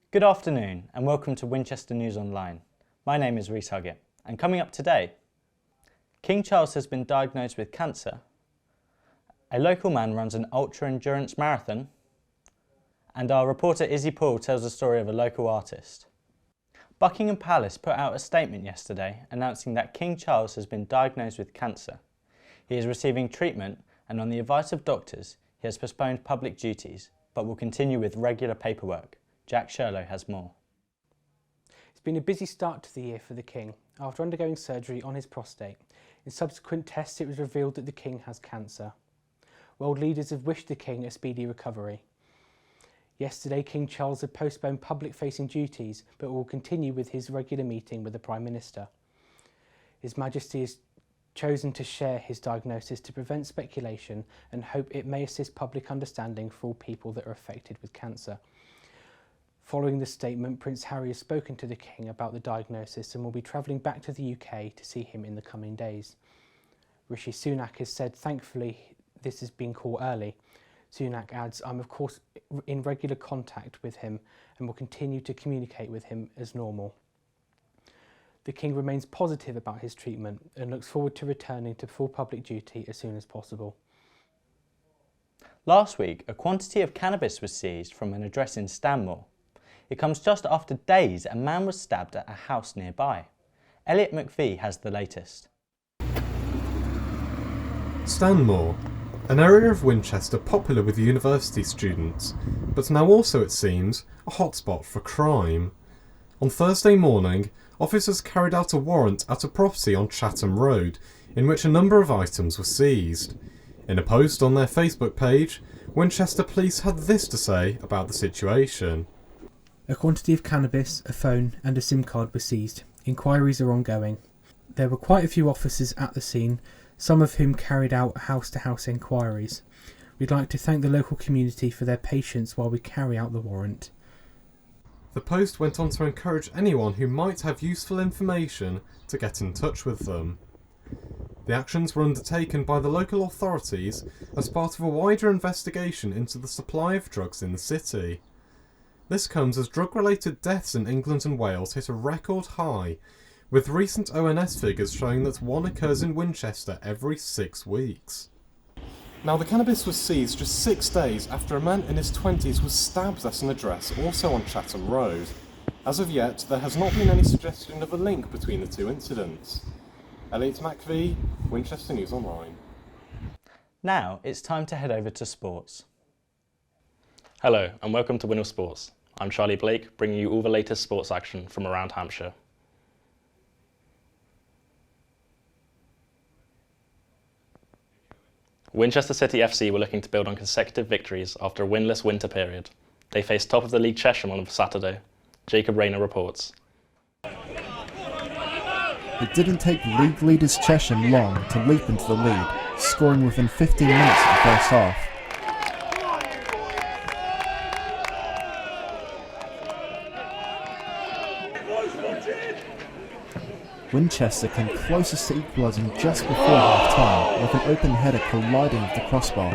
Good afternoon and welcome to Winchester News Online. My name is Rhys Huggett and coming up today, King Charles has been diagnosed with cancer, a local man runs an ultra-endurance marathon, and our reporter Izzy Paul tells the story of a local artist. Buckingham Palace put out a statement yesterday announcing that King Charles has been diagnosed with cancer. He is receiving treatment and on the advice of doctors, he has postponed public duties but will continue with regular paperwork. Jack Sherlow has more. It's been a busy start to the year for the King after undergoing surgery on his prostate. In subsequent tests it was revealed that the King has cancer. World leaders have wished the King a speedy recovery. Yesterday King Charles had postponed public-facing duties but will continue with his regular meeting with the Prime Minister. His Majesty has chosen to share his diagnosis to prevent speculation and hope it may assist public understanding for all people that are affected with cancer. Following the statement, Prince Harry has spoken to the King about the diagnosis and will be travelling back to the UK to see him in the coming days. Rishi Sunak has said, thankfully, this has been caught early. Sunak adds, I'm of course in regular contact with him and will continue to communicate with him as normal. The King remains positive about his treatment and looks forward to returning to full public duty as soon as possible. Last week, a quantity of cannabis was seized from an address in Stanmore. It comes just after days a man was stabbed at a house nearby. Elliot McVie has the latest. Stanmore, an area of Winchester popular with university students, but now also, it seems, a hotspot for crime. On Thursday morning, officers carried out a warrant at a property on Chatham Road, in which a number of items were seized. In a post on their Facebook page, Winchester Police had this to say about the situation. A quantity of cannabis, a phone and a SIM card were seized. Inquiries are ongoing. There were quite a few officers at the scene, some of whom carried out house-to-house inquiries. We'd like to thank the local community for their patience while we carry out the warrant. The post went on to encourage anyone who might have useful information to get in touch with them. The actions were undertaken by the local authorities as part of a wider investigation into the supply of drugs in the city. This comes as drug-related deaths in England and Wales hit a record high, with recent ONS figures showing that one occurs in Winchester every 6 weeks. Now, the cannabis was seized just 6 days after a man in his 20s was stabbed at an address also on Chatham Road. As of yet, there has not been any suggestion of a link between the two incidents. Elliot McVie, Winchester News Online. Now it's time to head over to sports. Hello and welcome to WINOL Sports. I'm Charlie Blake, bringing you all the latest sports action from around Hampshire. Winchester City FC were looking to build on consecutive victories after a winless winter period. They faced top of the league Chesham on Saturday. Jacob Rayner reports. It didn't take league leaders Chesham long to leap into the lead, scoring within 15 minutes of the first half. Winchester came closest to equalising just before half-time, with an open header colliding with the crossbar.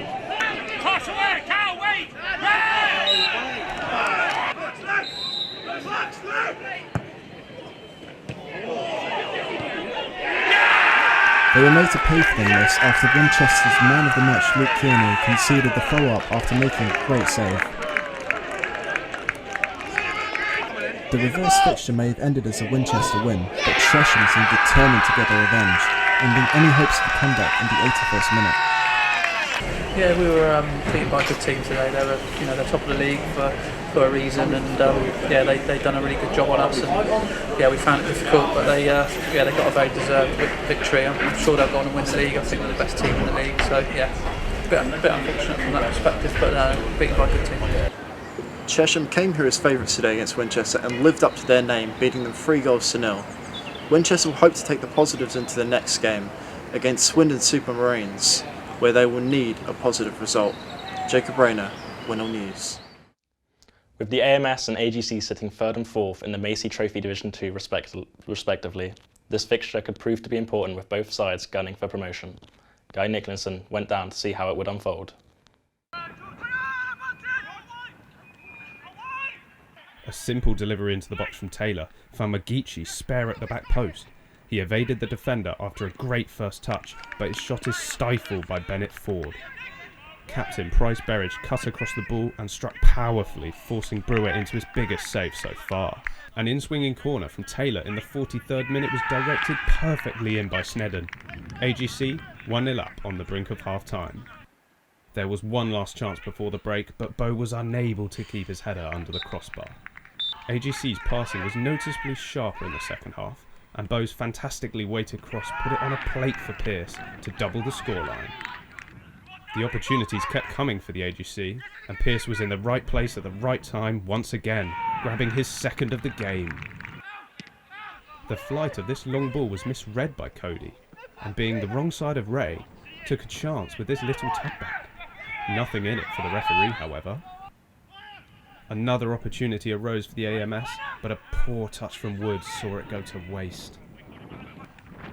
They were made to pay for the miss after Winchester's man of the match Luke Kearney conceded the follow-up after making a great save. The reverse fixture may have ended as a Winchester win, but Chesham seemed determined to get their revenge, ending any hopes of a comeback in the 81st minute. Yeah, we were beaten by a good team today. They were, they're top of the league for a reason, and they've done a really good job on us. And we found it difficult, but they got a very deserved victory. I'm sure they'll go on and win the league. I think they're the best team in the league. So a bit unfortunate from that perspective, but beaten by a good team. Chesham came here as favourites today against Winchester and lived up to their name, beating them 3-0. Winchester will hope to take the positives into the next game against Swindon Supermarines, where they will need a positive result. Jacob Rayner, WINOL News. With the AMS and AGC sitting 3rd and 4th in the Macy Trophy Division 2 respectively, this fixture could prove to be important with both sides gunning for promotion. Guy Nicholson went down to see how it would unfold. A simple delivery into the box from Taylor found McGeechee spare at the back post. He evaded the defender after a great first touch, but his shot is stifled by Bennett Ford. Captain Price Berridge cut across the ball and struck powerfully, forcing Brewer into his biggest save so far. An in-swinging corner from Taylor in the 43rd minute was directed perfectly in by Snedden. AGC 1-0 up on the brink of half-time. There was one last chance before the break, but Bow was unable to keep his header under the crossbar. AGC's passing was noticeably sharper in the second half, and Bow's fantastically weighted cross put it on a plate for Pearce to double the scoreline. The opportunities kept coming for the AGC, and Pearce was in the right place at the right time once again, grabbing his second of the game. The flight of this long ball was misread by Cody, and being the wrong side of Ray, took a chance with this little tutback. Nothing in it for the referee, however. Another opportunity arose for the AMS, but a poor touch from Woods saw it go to waste.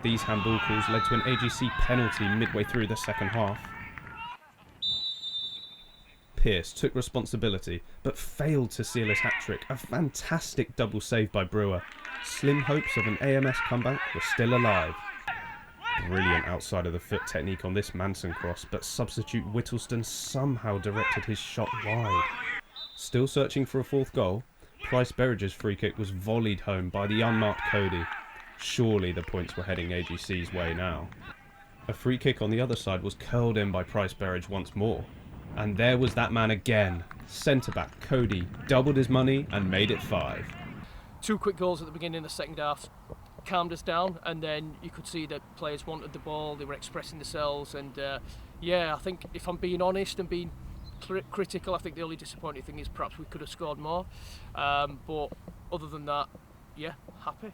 These handball calls led to an AGC penalty midway through the second half. Pearce took responsibility, but failed to seal his hat-trick, a fantastic double save by Brewer. Slim hopes of an AMS comeback were still alive. Brilliant outside of the foot technique on this Manson cross, but substitute Whittleston somehow directed his shot wide. Still searching for a fourth goal, Price Berridge's free kick was volleyed home by the unmarked Cody. Surely the points were heading AGC's way now. A free kick on the other side was curled in by Price Berridge once more. And there was that man again. Centre-back Cody doubled his money and made it 5. 2 quick goals at the beginning of the second half calmed us down, and then you could see that players wanted the ball, they were expressing themselves, and I think if I'm being honest and being critical, I think the only disappointing thing is perhaps we could have scored more, but other than that, happy.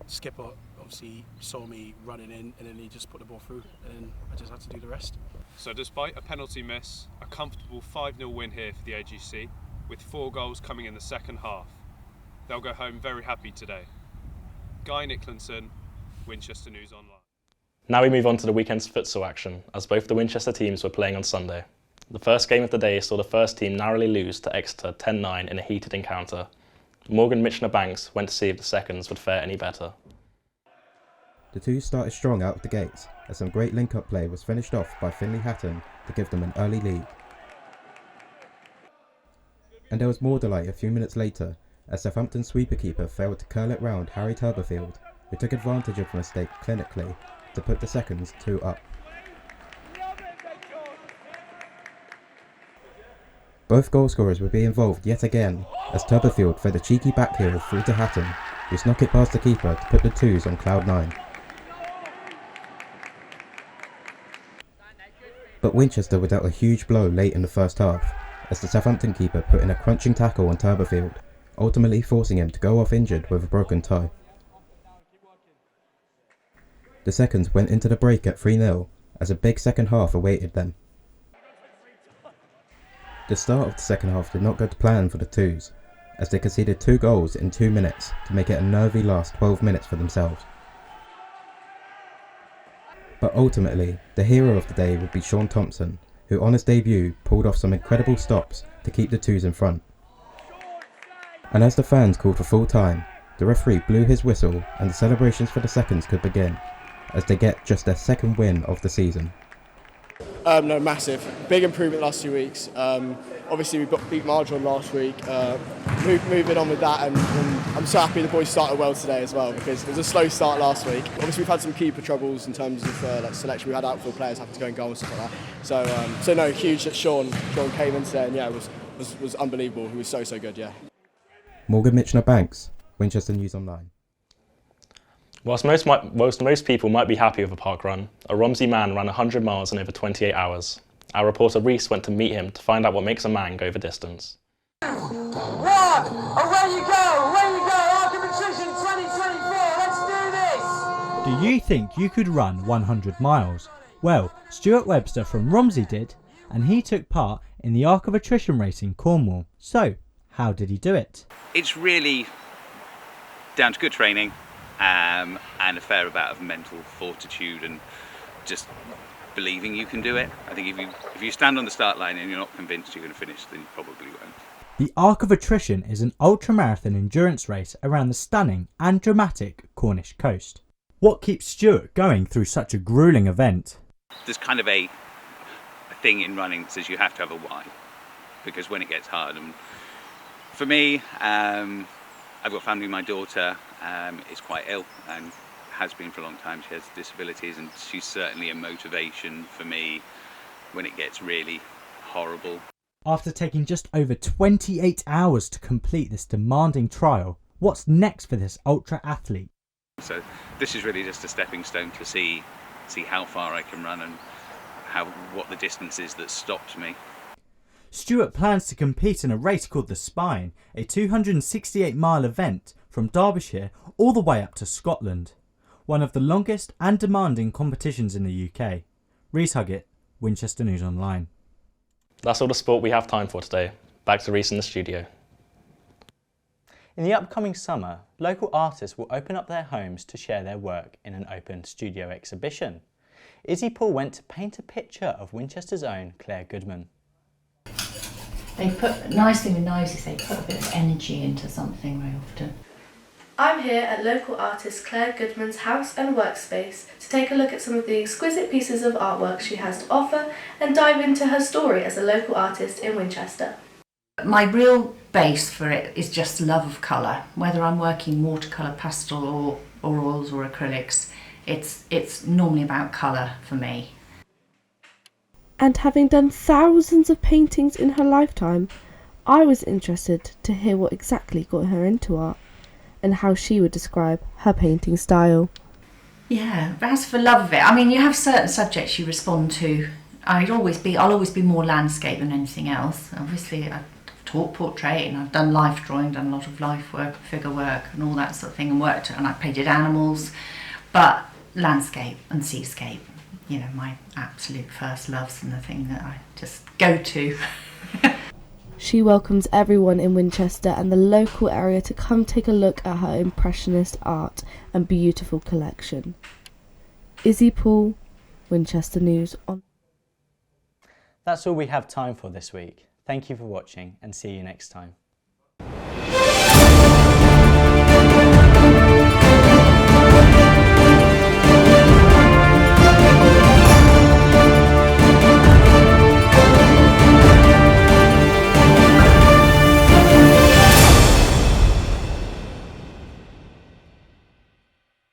Skipper obviously saw me running in, and then he just put the ball through, and I just had to do the rest. So despite a penalty miss, a comfortable 5-0 win here for the AGC, with 4 goals coming in the second half. They'll go home very happy today. Guy Nicklinson, Winchester News Online. Now we move on to the weekend's futsal action, as both the Winchester teams were playing on Sunday. The first game of the day saw the first team narrowly lose to Exeter 10-9 in a heated encounter. Morgan Mitchener-Banks went to see if the seconds would fare any better. The two started strong out of the gates, as some great link-up play was finished off by Finley Hatton to give them an early lead. And there was more delight a few minutes later, as Southampton sweeper keeper failed to curl it round Harry Turberfield, who took advantage of the mistake clinically to put the seconds 2 up. Both goalscorers would be involved yet again, as Turberfield fed a cheeky backheel through to Hatton, who snuck it past the keeper to put the twos on cloud 9. But Winchester were dealt a huge blow late in the first half, as the Southampton keeper put in a crunching tackle on Turberfield, ultimately forcing him to go off injured with a broken toe. The seconds went into the break at 3-0, as a big second half awaited them. The start of the second half did not go to plan for the twos, as they conceded 2 goals in 2 minutes to make it a nervy last 12 minutes for themselves. But ultimately, the hero of the day would be Sean Thompson, who on his debut pulled off some incredible stops to keep the twos in front. And as the fans called for full time, the referee blew his whistle and the celebrations for the seconds could begin, as they get just their second win of the season. No, massive. Big improvement last 2 weeks. Obviously we beat Marjon last week. Moving on with that, and I'm so happy the boys started well today as well, because it was a slow start last week. Obviously we've had some keeper troubles in terms of selection. We had outfield players having to go and goal and stuff like that. So no, huge that Sean came in today, and it was unbelievable. He was so good, yeah. Morgan Mitchener-Banks, Winchester News Online. Whilst most people might be happy with a park run, a Romsey man ran 100 miles in over 28 hours. Our reporter Reese went to meet him to find out what makes a man go the distance. Away you go, Arkham Nutrition 2024, let's do this! Do you think you could run 100 miles? Well, Stuart Webster from Romsey did, and he took part in the Arc of Attrition race in Cornwall. So, how did he do it? It's really down to good training and a fair amount of mental fortitude and just believing you can do it. I think if you stand on the start line and you're not convinced you're going to finish, then you probably won't. The Arc of Attrition is an ultramarathon endurance race around the stunning and dramatic Cornish coast. What keeps Stuart going through such a gruelling event? There's kind of a thing in running that says you have to have a why, because when it gets hard, and for me, I've got family. My daughter is quite ill and has been for a long time. She has disabilities, and she's certainly a motivation for me when it gets really horrible. After taking just over 28 hours to complete this demanding trial, what's next for this ultra athlete? So this is really just a stepping stone to see how far I can run and what the distance is that stops me. Stuart plans to compete in a race called the Spine, a 268-mile event from Derbyshire all the way up to Scotland. One of the longest and demanding competitions in the UK. Rhys Huggett, Winchester News Online. That's all the sport we have time for today. Back to Rhys in the studio. In the upcoming summer, local artists will open up their homes to share their work in an open studio exhibition. Izzy Paul went to paint a picture of Winchester's own Claire Goodman. They put, nice thing with knives is they put a bit of energy into something very often. I'm here at local artist Claire Goodman's house and workspace to take a look at some of the exquisite pieces of artwork she has to offer and dive into her story as a local artist in Winchester. My real base for it is just love of colour. Whether I'm working watercolour, pastel or oils or acrylics, it's normally about colour for me. And having done thousands of paintings in her lifetime, I was interested to hear what exactly got her into art and how she would describe her painting style. Yeah, as for love of it, I mean, you have certain subjects you respond to. I'll always be more landscape than anything else. Obviously, I've taught portrait and I've done life drawing, done a lot of life work, figure work and all that sort of thing, and I painted animals, but landscape and seascape, you know, my absolute first loves and the thing that I just go to. She welcomes everyone in Winchester and the local area to come take a look at her impressionist art and beautiful collection. Izzy Paul, Winchester News On. That's all we have time for this week. Thank you for watching and see you next time.